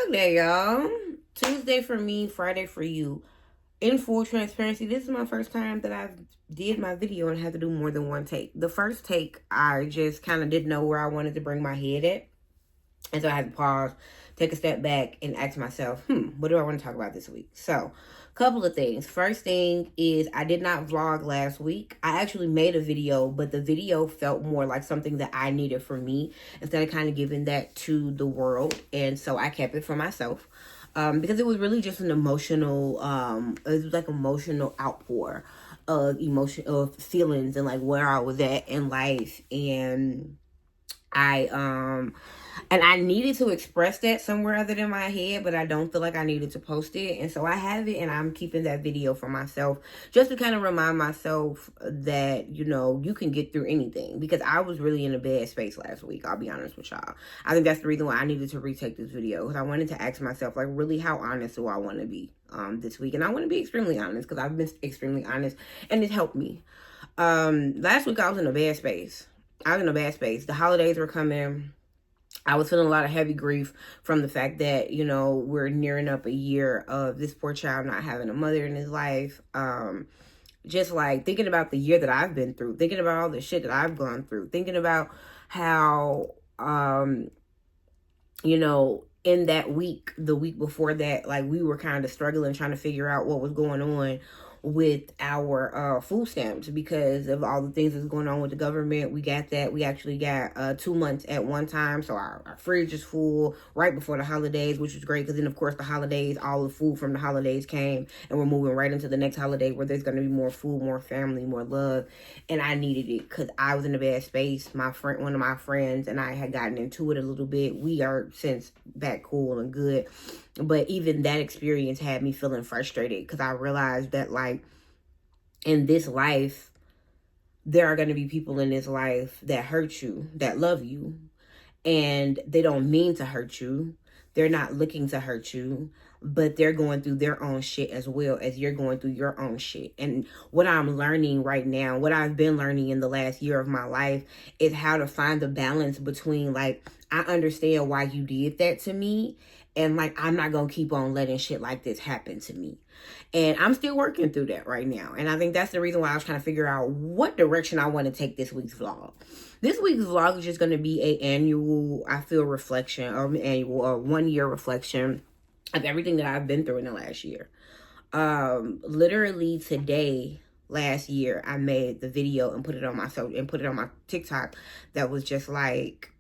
Vlog day, y'all. Tuesday for me, Friday for you. In full transparency, this is my first time that I've did my video and had to do more than one take. The first take, I just kind of didn't know where I wanted to bring my head at. And so I had to pause, take a step back, and ask myself, what do I want to talk about this week? So, couple of things. First thing is I did not vlog last week. I actually made a video, but the video felt more like something that I needed for me instead of kind of giving that to the world. And so I kept it for myself. Because it was really just an emotional, it was like emotional outpour of emotion, of feelings and like where I was at in life. And I needed to express that somewhere other than my head, but I don't feel like I needed to post it. And so I have it, and I'm keeping that video for myself just to kind of remind myself that, you know, you can get through anything, because I was really in a bad space last week. I'll be honest with y'all. I think that's the reason why I needed to retake this video, because I wanted to ask myself, like, really, how honest do I want to be this week? And I want to be extremely honest, because I've been extremely honest, and it helped me. Last week I was in a bad space. The holidays were coming. I was feeling a lot of heavy grief from the fact that, you know, we're nearing up a year of this poor child not having a mother in his life. Just like thinking about the year that I've been through, thinking about all the shit that I've gone through, thinking about how, you know, in that week, the week before that, like we were kind of struggling, trying to figure out what was going on with our food stamps because of all the things that's going on with the government. We got that. We actually got 2 months at one time. So our fridge is full right before the holidays, which was great, because then, of course, the holidays, all the food from the holidays came, and we're moving right into the next holiday where there's going to be more food, more family, more love. And I needed it because I was in a bad space. One of my friends and I had gotten into it a little bit. We are since back cool and good. But even that experience had me feeling frustrated, because I realized that, like, in this life, there are going to be people in this life that hurt you, that love you, and they don't mean to hurt you. They're not looking to hurt you, but they're going through their own shit as well as you're going through your own shit. And what I'm learning right now, what I've been learning in the last year of my life, is how to find the balance between, like, I understand why you did that to me, and, like, I'm not going to keep on letting shit like this happen to me. And I'm still working through that right now. And I think that's the reason why I was trying to figure out what direction I want to take this week's vlog. This week's vlog is just going to be a annual, I feel, reflection, or 1 year reflection of everything that I've been through in the last year. Literally today, last year, I made the video and put it on my TikTok that was just like,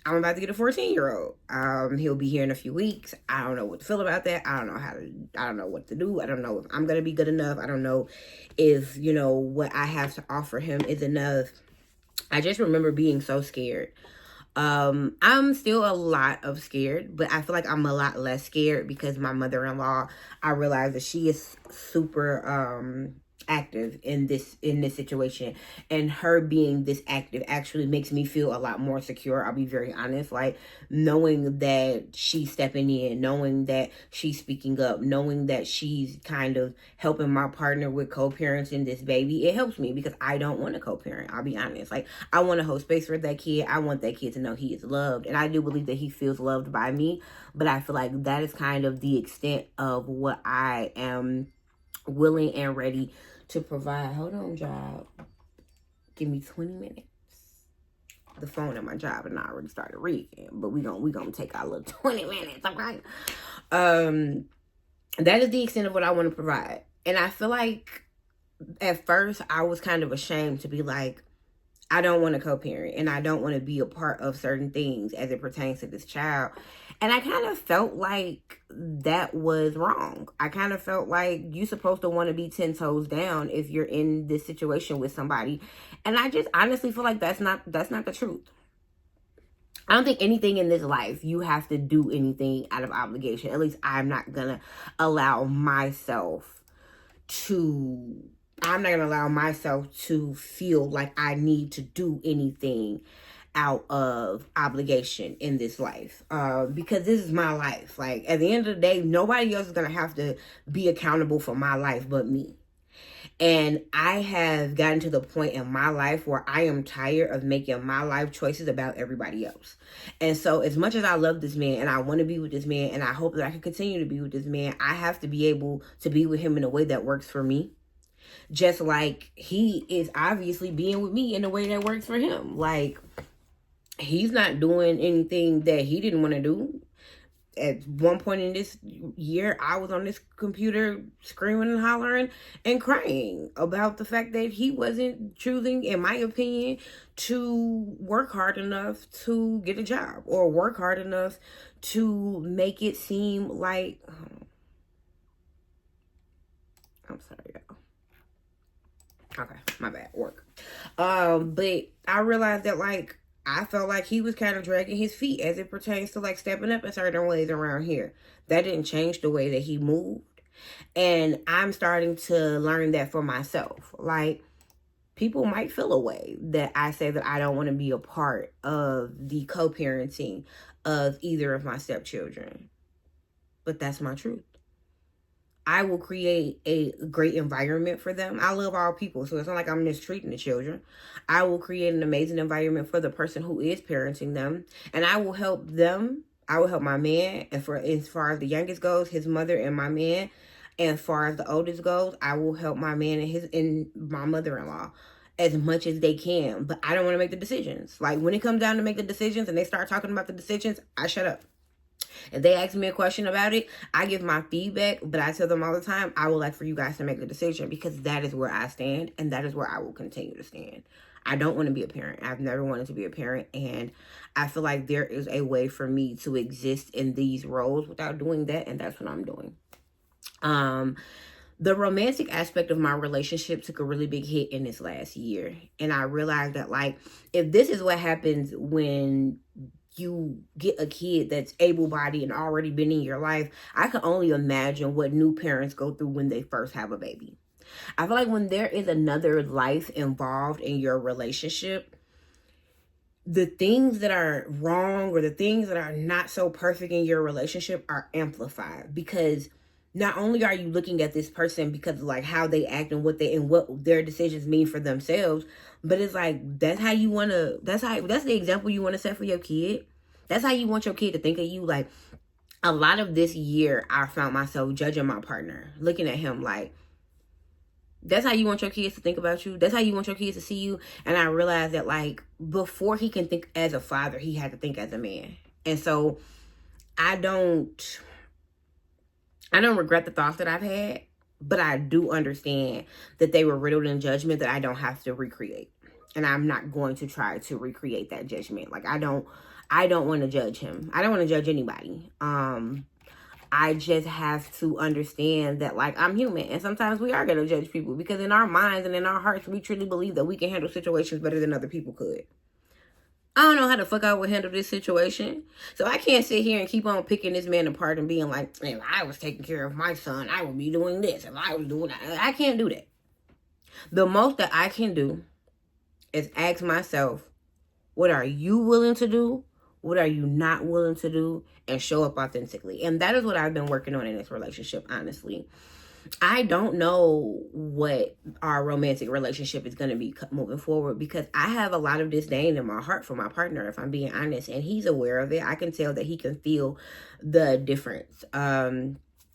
I'm about to get a 14-year-old. He'll be here in a few weeks. I don't know what to feel about that. I don't know what to do. I don't know if I'm going to be good enough. I don't know if, you know, what I have to offer him is enough. I just remember being so scared. I'm still a lot of scared, but I feel like I'm a lot less scared because my mother-in-law, I realize that she is super, active in this situation, and her being this active actually makes me feel a lot more secure. I'll be very honest, like, knowing that she's stepping in, knowing that she's speaking up, knowing that she's kind of helping my partner with co-parenting this baby, it helps me, because I don't want to co-parent. I'll be honest, like, I want to hold space for that kid. I want that kid to know he is loved, and I do believe that he feels loved by me, but I feel like that is kind of the extent of what I am willing and ready to provide. Hold on, job. Give me 20 minutes. The phone at my job and I already started ringing, but we gonna take our little 20 minutes, okay? That is the extent of what I want to provide. And I feel like at first I was kind of ashamed to be like, I don't want to co-parent, and I don't want to be a part of certain things as it pertains to this child. And I kind of felt like that was wrong. I kind of felt like you're supposed to want to be 10 toes down if you're in this situation with somebody. And I just honestly feel like that's not the truth. I don't think anything in this life you have to do anything out of obligation. At least I'm not going to allow myself to feel like I need to do anything out of obligation in this life, because this is my life. Like, at the end of the day, nobody else is gonna have to be accountable for my life but me. And I have gotten to the point in my life where I am tired of making my life choices about everybody else. And so as much as I love this man and I want to be with this man and I hope that I can continue to be with this man, I have to be able to be with him in a way that works for me. Just like he is obviously being with me in a way that works for him. Like, he's not doing anything that he didn't want to do. At one point in this year, I was on this computer screaming and hollering and crying about the fact that he wasn't choosing, in my opinion, to work hard enough to get a job or work hard enough to make it seem like, I'm sorry, y'all. Okay, my bad, work. But I realized that, like, I felt like he was kind of dragging his feet as it pertains to, like, stepping up in certain ways around here. That didn't change the way that he moved. And I'm starting to learn that for myself. Like, people might feel a way that I say that I don't want to be a part of the co-parenting of either of my stepchildren. But that's my truth. I will create a great environment for them. I love all people, so it's not like I'm mistreating the children. I will create an amazing environment for the person who is parenting them, and I will help them. I will help my man, and for as far as the youngest goes, his mother and my man, and as far as the oldest goes, I will help my man and my mother-in-law as much as they can. But I don't want to make the decisions. Like, when it comes down to make the decisions and they start talking about the decisions, I shut up. If they ask me a question about it, I give my feedback, but I tell them all the time, I would like for you guys to make the decision, because that is where I stand and that is where I will continue to stand. I don't want to be a parent. I've never wanted to be a parent, and I feel like there is a way for me to exist in these roles without doing that, and that's what I'm doing. The romantic aspect of my relationship took a really big hit in this last year, and I realized that, like, if this is what happens when you get a kid that's able-bodied and already been in your life, I can only imagine what new parents go through when they first have a baby. I feel like when there is another life involved in your relationship, the things that are wrong or the things that are not so perfect in your relationship are amplified, because not only are you looking at this person because of, like, how they act and what their decisions mean for themselves, but it's like, that's the example you want to set for your kid. That's how you want your kid to think of you. Like, a lot of this year, I found myself judging my partner, looking at him like, that's how you want your kids to think about you. That's how you want your kids to see you. And I realized that, like, before he can think as a father, he had to think as a man. And so I don't regret the thoughts that I've had, but I do understand that they were riddled in judgment that I don't have to recreate. And I'm not going to try to recreate that judgment. Like, I don't want to judge him. I don't want to judge anybody. I just have to understand that, like, I'm human, and sometimes we are going to judge people because in our minds and in our hearts, we truly believe that we can handle situations better than other people could. I don't know how the fuck I would handle this situation. So I can't sit here and keep on picking this man apart and being like, if I was taking care of my son, I would be doing this. If I was doing that, I can't do that. The most that I can do is ask myself, what are you willing to do? What are you not willing to do? And show up authentically. And that is what I've been working on in this relationship, honestly. I don't know what our romantic relationship is going to be moving forward, because I have a lot of disdain in my heart for my partner, if I'm being honest, and he's aware of it. I can tell that he can feel the difference.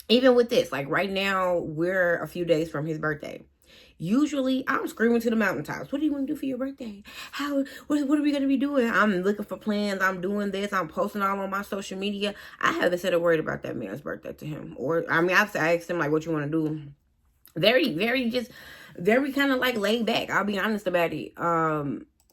Even with this, like, right now, we're a few days from his birthday. Usually, I'm screaming to the mountaintops. What do you want to do for your birthday? What are we going to be doing? I'm looking for plans. I'm doing this. I'm posting all on my social media. I haven't said a word about that man's birthday to him. I've asked him, like, what you want to do? Very, very kind of, like, laid back. I'll be honest about it.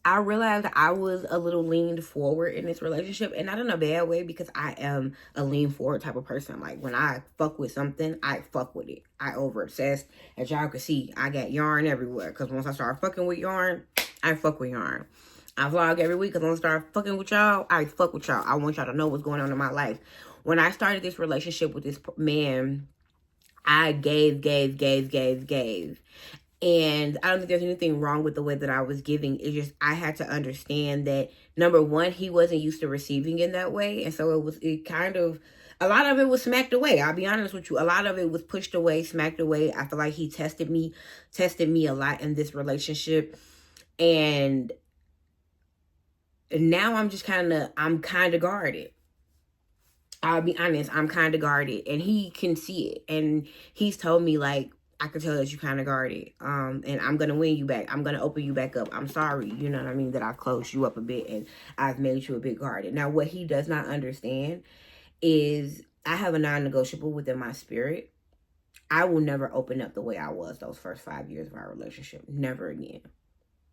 I realized I was a little leaned forward in this relationship, and not in a bad way, because I am a lean forward type of person. Like, when I fuck with something, I fuck with it. I over obsessed. As y'all can see, I got yarn everywhere, because once I start fucking with yarn, I fuck with yarn. I vlog every week, because once I start fucking with y'all, I fuck with y'all. I want y'all to know what's going on in my life. When I started this relationship with this man, I gave. And I don't think there's anything wrong with the way that I was giving. It's just, I had to understand that, number one, he wasn't used to receiving in that way. And so it kind of A lot of it was smacked away. I'll be honest with you. A lot of it was pushed away, smacked away. I feel like he tested me a lot in this relationship. And now I'm kind of guarded. I'll be honest, I'm kind of guarded, and he can see it. And he's told me, like, I could tell that you kind of guarded. And I'm going to win you back. I'm going to open you back up. I'm sorry, you know what I mean, that I've closed you up a bit and I've made you a bit guarded. Now, what he does not understand is I have a non-negotiable within my spirit. I will never open up the way I was those first 5 years of our relationship. Never again.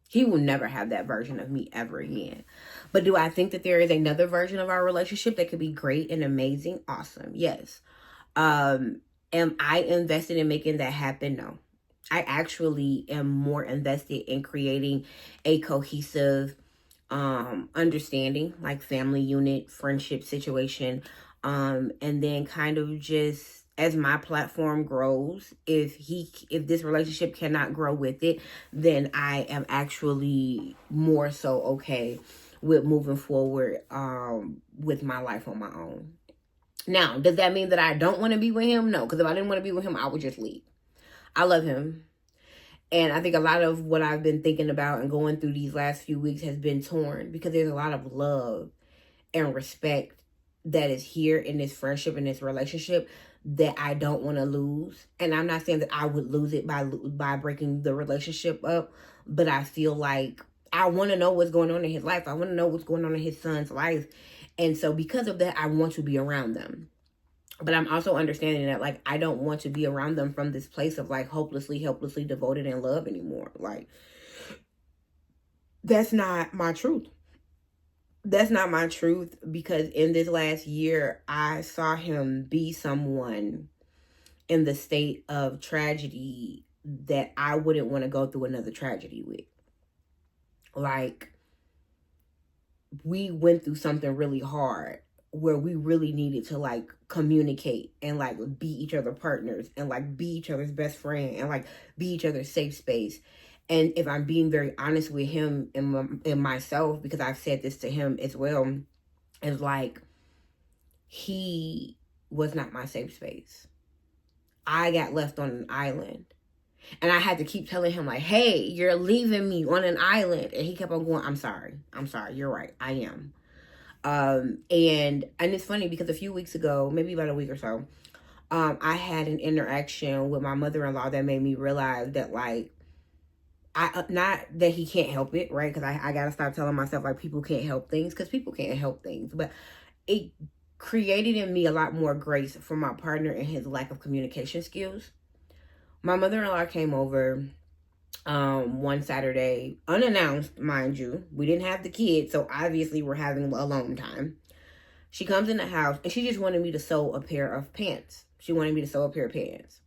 He will never have that version of me ever again. But do I think that there is another version of our relationship that could be great and amazing? Awesome. Yes. Am I invested in making that happen? No. I actually am more invested in creating a cohesive understanding, like family unit, friendship situation. And then kind of just, as my platform grows, if this relationship cannot grow with it, then I am actually more so okay with moving forward with my life on my own. Now, does that mean that I don't want to be with him? No, because if I didn't want to be with him, I would just leave. I love him. And I think a lot of what I've been thinking about and going through these last few weeks has been torn, because there's a lot of love and respect that is here in this friendship, in this relationship, that I don't want to lose. And I'm not saying that I would lose it by breaking the relationship up, but I feel like I want to know what's going on in his life. I want to know what's going on in his son's life. And so because of that, I want to be around them. But I'm also understanding that, like, I don't want to be around them from this place of, like, hopelessly, helplessly devoted in love anymore. Like, that's not my truth. That's not my truth, because in this last year, I saw him be someone in the state of tragedy that I wouldn't want to go through another tragedy with. Like, we went through something really hard where we really needed to, like, communicate and, like, be each other partners and, like, be each other's best friend and, like, be each other's safe space. And if I'm being very honest with him and myself, because I've said this to him as well, is like, he was not my safe space. I got left on an island. And I had to keep telling him, like, hey, you're leaving me on an island. And he kept on going, I'm sorry, you're right, I am. And it's funny because a few weeks ago, maybe about a week or so, I had an interaction with my mother-in-law that made me realize that, like, not that he can't help it, right? Because I got to stop telling myself, like, people can't help things, because people can't help things. But it created in me a lot more grace for my partner and his lack of communication skills. My mother-in-law came over one Saturday, unannounced, mind you. We didn't have the kids, so obviously we're having alone time. She comes in the house, and she just wanted me to sew a pair of pants. She wanted me to sew a pair of pants.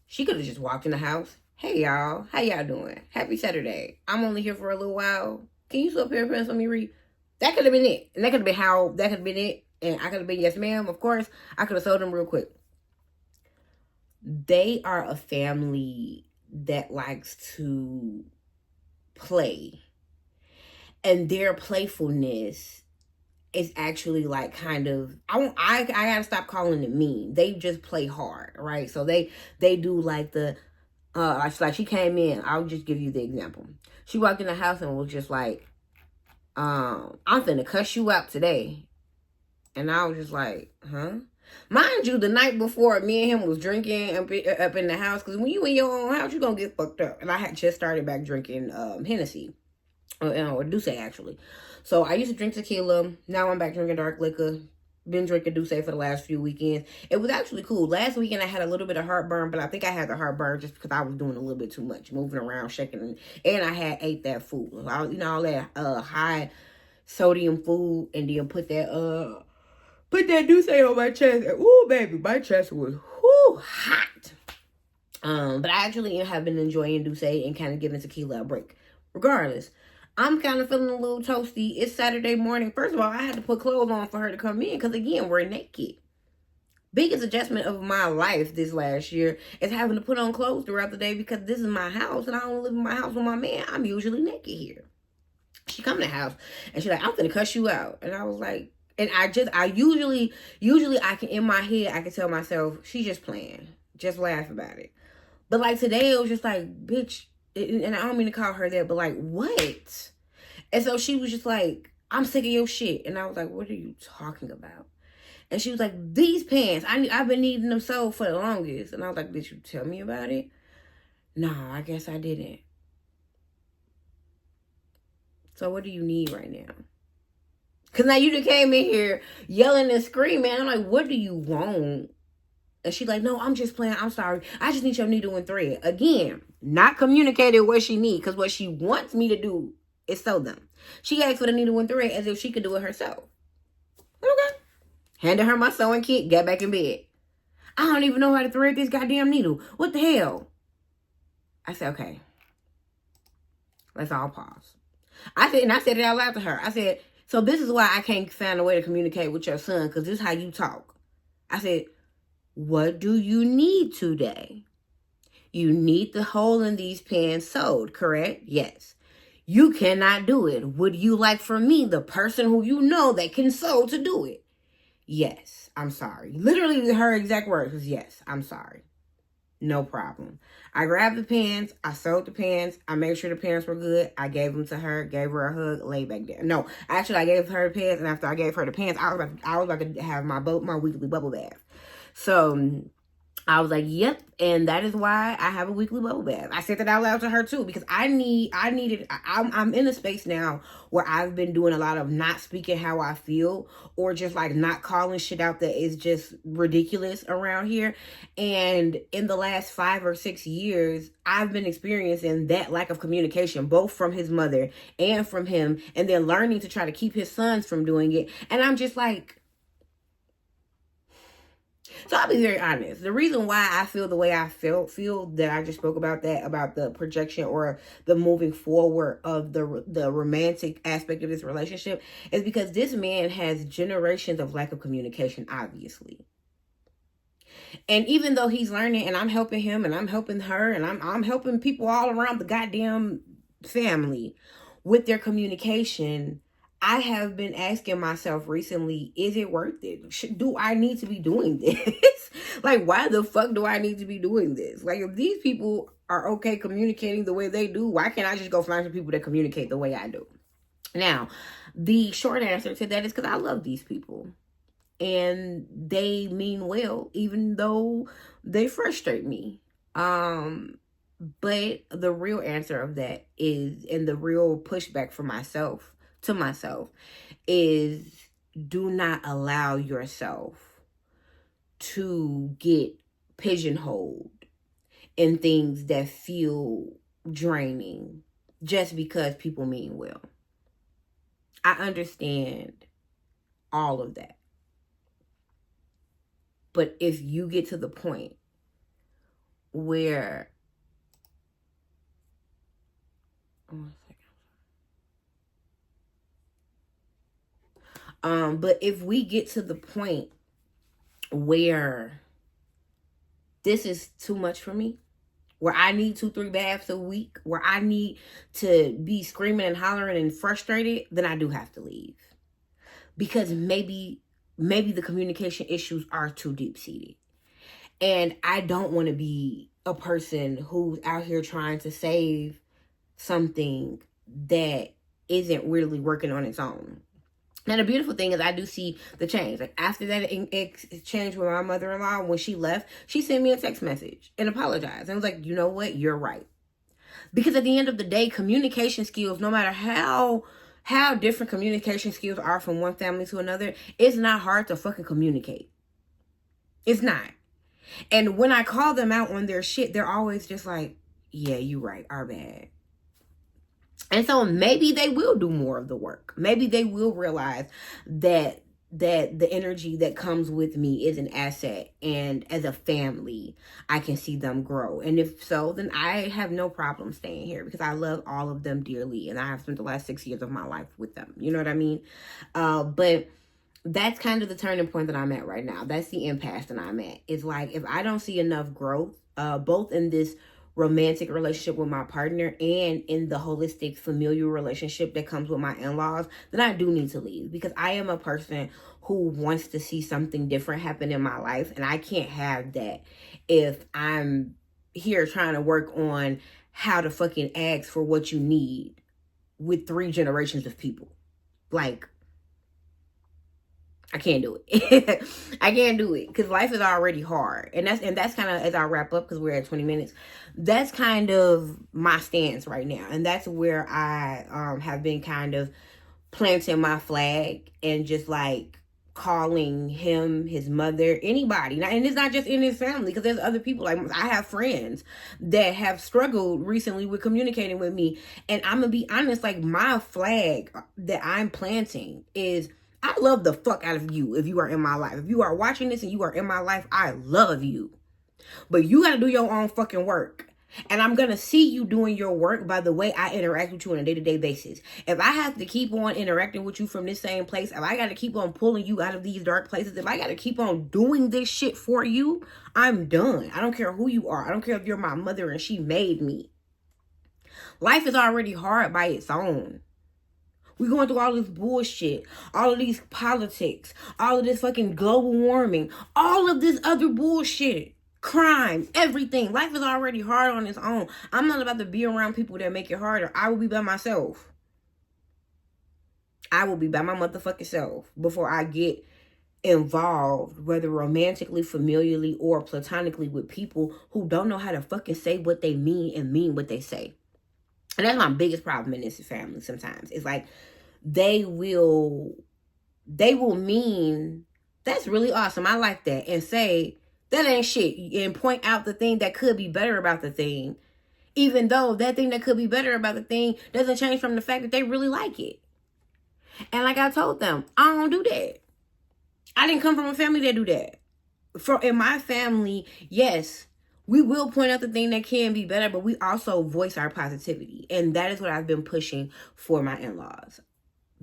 She could have just walked in the house. Hey, y'all. How y'all doing? Happy Saturday. I'm only here for a little while. Can you sew a pair of pants for me, Reed? That could have been it. And that could have been it. And I could have been, yes, ma'am. Of course, I could have sold them real quick. They are a family that likes to play. And their playfulness is actually, like, kind of, I gotta stop calling it mean. They just play hard, right? So they do, like, the, like, she came in, I'll just give you the example. She walked in the house and was just like, I'm finna cuss you out today. And I was just like, huh? Mind you, the night before, me and him was drinking up in the house, because when you in your own house, you're gonna get fucked up. And I had just started back drinking Hennessy, or Douce, actually. So I used to drink tequila. Now I'm back drinking dark liquor. Been drinking Douce for the last few weekends. It was actually cool. Last weekend I had a little bit of heartburn, but I think I had the heartburn just because I was doing a little bit too much, moving around, shaking, and I had ate that food. All that high sodium food, and then put that Douce on my chest. Ooh, baby, my chest was hot. But I actually have been enjoying Douce and kind of giving tequila a break. Regardless, I'm kind of feeling a little toasty. It's Saturday morning. First of all, I had to put clothes on for her to come in, because, again, we're naked. Biggest adjustment of my life this last year is having to put on clothes throughout the day, because this is my house, and I don't live in my house with my man. I'm usually naked here. She come to the house, and she's like, I'm finna cuss you out. And I was like, And usually I can, in my head, I can tell myself, she's just playing. Just laugh about it. But like today, it was just like, bitch, and I don't mean to call her that, but like, what? And so she was just like, I'm sick of your shit. And I was like, what are you talking about? And she was like, these pants, I've been needing them so for the longest. And I was like, did you tell me about it? No, I guess I didn't. So what do you need right now? Because now you just came in here yelling and screaming. I'm like, what do you want? And she's like, no, I'm just playing. I'm sorry. I just need your needle and thread. Again, not communicating what she needs. Because what she wants me to do is sew them. She asked for the needle and thread as if she could do it herself. Okay. Handed her my sewing kit. Got back in bed. I don't even know how to thread this goddamn needle. What the hell? I said, okay. Let's all pause. I said it out loud to her. I said, so this is why I can't find a way to communicate with your son, because this is how you talk. I said, what do you need today? You need the hole in these pants sewed, correct? Yes. You cannot do it. Would you like for me, the person who you know that can sew, to do it? Yes. I'm sorry. Literally her exact words was, yes, I'm sorry. No problem. I grabbed the pants. I sewed the pants. I made sure the pants were good. I gave them to her, gave her a hug, laid back down. No, actually, I gave her the pants, and after I gave her the pants, I was about to have my weekly bubble bath. So I was like, yep, and that is why I have a weekly bubble bath. I said that out loud to her too, because I'm in a space now where I've been doing a lot of not speaking how I feel, or just like not calling shit out that is just ridiculous around here. And in the last 5 or 6 years, I've been experiencing that lack of communication, both from his mother and from him, and then learning to try to keep his sons from doing it. And I'm just like, so I'll be very honest. The reason why I feel the way I feel that I just spoke about that, about the projection or the moving forward of the romantic aspect of this relationship, is because this man has generations of lack of communication, obviously. And even though he's learning, and I'm helping him, and I'm helping her, and I'm helping people all around the goddamn family with their communication, I have been asking myself recently, is it worth it? Do I need to be doing this? Like, why the fuck do I need to be doing this? Like, if these people are okay communicating the way they do, why can't I just go find some people that communicate the way I do? Now, the short answer to that is because I love these people. And they mean well, even though they frustrate me. But the real answer of that is, and the real pushback for myself, to myself, is do not allow yourself to get pigeonholed in things that feel draining just because people mean well. I understand all of that. But if you get to the point where, but if we get to the point where this is too much for me, where I need 2-3 baths a week, where I need to be screaming and hollering and frustrated, then I do have to leave. Because maybe the communication issues are too deep-seated. And I don't want to be a person who's out here trying to save something that isn't really working on its own. Now, the beautiful thing is I do see the change. Like, after that exchange with my mother-in-law, when she left, she sent me a text message and apologized. And was like, you know what? You're right. Because at the end of the day, communication skills, no matter how different communication skills are from one family to another, it's not hard to fucking communicate. It's not. And when I call them out on their shit, they're always just like, yeah, you right, our bad. And so maybe they will do more of the work. Maybe they will realize that the energy that comes with me is an asset, and as a family, I can see them grow. And if so, then I have no problem staying here, because I love all of them dearly, and I have spent the last 6 years of my life with them. You know what I mean? But that's kind of the turning point that I'm at right now. That's the impasse that I'm at. It's like, if I don't see enough growth, both in this romantic relationship with my partner and in the holistic familial relationship that comes with my in-laws, then I do need to leave, because I am a person who wants to see something different happen in my life, and I can't have that if I'm here trying to work on how to fucking ask for what you need with 3 generations of people. Like, I can't do it. I can't do it, because life is already hard. And that's kind of, as I wrap up, because we're at 20 minutes, that's kind of my stance right now. And that's where I have been kind of planting my flag and just like calling him, his mother, anybody. And it's not just in his family, because there's other people. Like, I have friends that have struggled recently with communicating with me. And I'm gonna be honest, like, my flag that I'm planting is, I love the fuck out of you if you are in my life. If you are watching this and you are in my life, I love you. But you got to do your own fucking work. And I'm going to see you doing your work by the way I interact with you on a day-to-day basis. If I have to keep on interacting with you from this same place, if I got to keep on pulling you out of these dark places, if I got to keep on doing this shit for you, I'm done. I don't care who you are. I don't care if you're my mother and she made me. Life is already hard by its own. We're going through all this bullshit, all of these politics, all of this fucking global warming, all of this other bullshit, crime, everything. Life is already hard on its own. I'm not about to be around people that make it harder. I will be by myself. I will be by my motherfucking self before I get involved, whether romantically, familially, or platonically, with people who don't know how to fucking say what they mean and mean what they say. And that's my biggest problem in this family sometimes. It's like they will mean, that's really awesome, I like that, and say, that ain't shit, and point out the thing that could be better about the thing, even though that thing that could be better about the thing doesn't change from the fact that they really like it. And like I told them, I don't do that. I didn't come from a family that do that. In my family, yes, we will point out the thing that can be better, but we also voice our positivity. And that is what I've been pushing for my in-laws.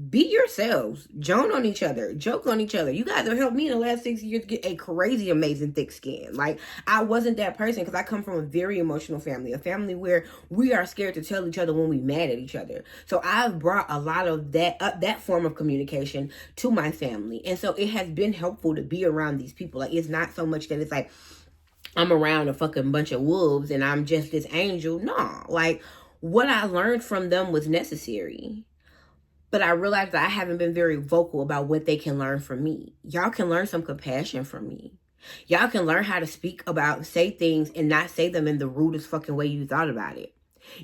Be yourselves. Joan on each other. Joke on each other. You guys have helped me in the last 6 years get a crazy, amazing, thick skin. Like, I wasn't that person, because I come from a very emotional family. A family where we are scared to tell each other when we're mad at each other. So I've brought a lot of that form of communication to my family. And so it has been helpful to be around these people. Like, it's not so much that it's like, I'm around a fucking bunch of wolves and I'm just this angel. No, like, what I learned from them was necessary. But I realized that I haven't been very vocal about what they can learn from me. Y'all can learn some compassion from me. Y'all can learn how to say things and not say them in the rudest fucking way you thought about it.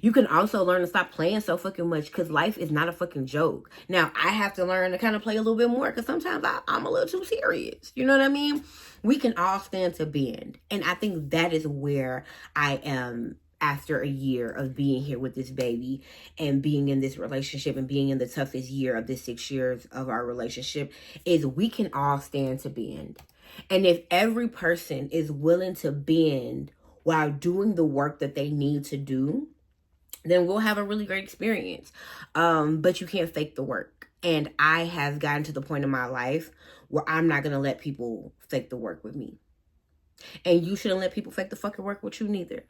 You can also learn to stop playing so fucking much, because life is not a fucking joke. Now, I have to learn to kind of play a little bit more, because sometimes I'm a little too serious. You know what I mean? We can all stand to bend. And I think that is where I am after a year of being here with this baby and being in this relationship and being in the toughest year of the 6 years of our relationship, is we can all stand to bend. And if every person is willing to bend while doing the work that they need to do, then we'll have a really great experience. But you can't fake the work. And I have gotten to the point in my life where I'm not going to let people fake the work with me. And you shouldn't let people fake the fucking work with you neither.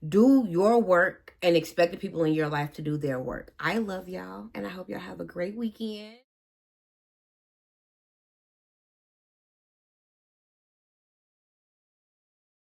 Do your work and expect the people in your life to do their work. I love y'all, and I hope y'all have a great weekend.